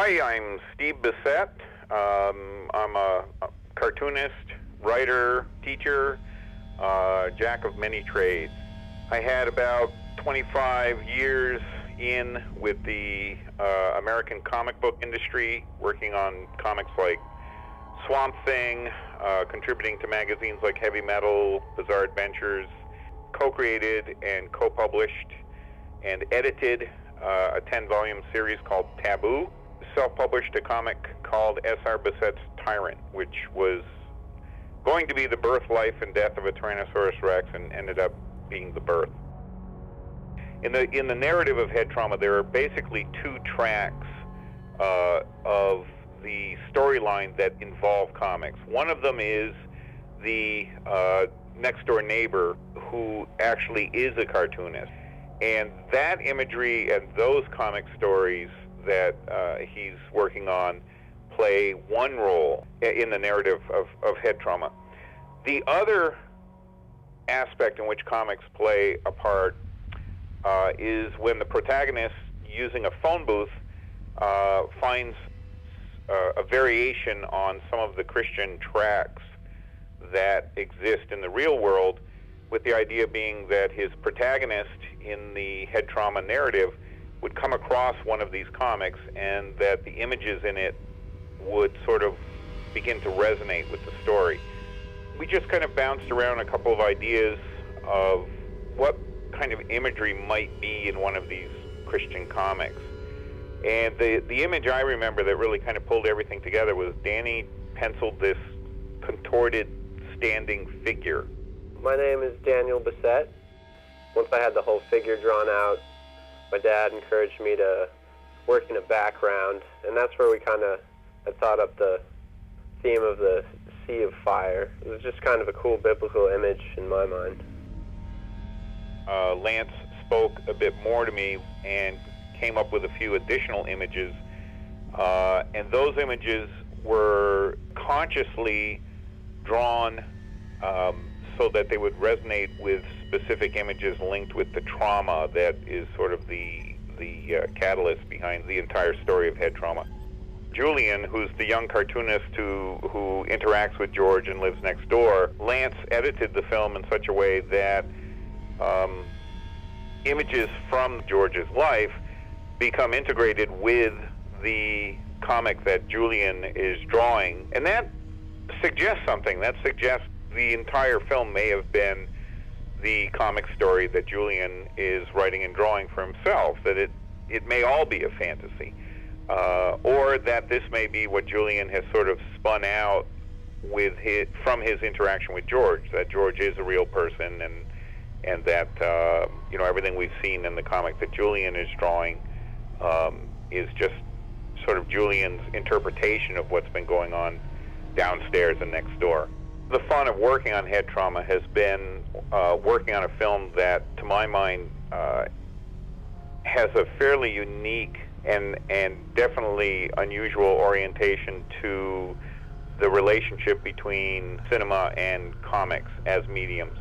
Hi, I'm Steve Bissette. I'm a cartoonist, writer, teacher, jack of many trades. I had about 25 years in with the American comic book industry, working on comics like Swamp Thing, contributing to magazines like Heavy Metal, Bizarre Adventures, co-created and co-published and edited a 10-volume series called Taboo. Self-published a comic called R Bissette's Tyrant, which was going to be the birth, life, and death of a Tyrannosaurus Rex and ended up being the birth. In the narrative of Head Trauma, there are basically two tracks of the storyline that involve comics. One of them is the next-door neighbor who actually is a cartoonist. And that imagery and those comic stories that he's working on play one role in the narrative of Head Trauma. The other aspect in which comics play a part is when the protagonist, using a phone booth, finds a variation on some of the Christian tracks that exist in the real world, with the idea being that his protagonist in the Head Trauma narrative would come across one of these comics and that the images in it would sort of begin to resonate with the story. We just kind of bounced around a couple of ideas of what kind of imagery might be in one of these Christian comics. And the image I remember that really kind of pulled everything together was Danny penciled this contorted standing figure. My name is Daniel Bissette. Once I had the whole figure drawn out, my dad encouraged me to work in a background, and that's where we kind of thought up the theme of the Sea of Fire. It was just kind of a cool biblical image in my mind. Lance spoke a bit more to me and came up with a few additional images, and those images were consciously drawn so that they would resonate with specific images linked with the trauma that is sort of the catalyst behind the entire story of Head Trauma. Julian, who's the young cartoonist who interacts with George and lives next door, Lance edited the film in such a way that images from George's life become integrated with the comic that Julian is drawing. And that suggests something. That suggests the entire film may have been the comic story that Julian is writing and drawing for himself, that it may all be a fantasy, or that this may be what Julian has sort of spun out from his interaction with George, that George is a real person, and that everything we've seen in the comic that Julian is drawing is just sort of Julian's interpretation of what's been going on downstairs and next door. The fun of working on Head Trauma has been working on a film that, to my mind, has a fairly unique and definitely unusual orientation to the relationship between cinema and comics as mediums.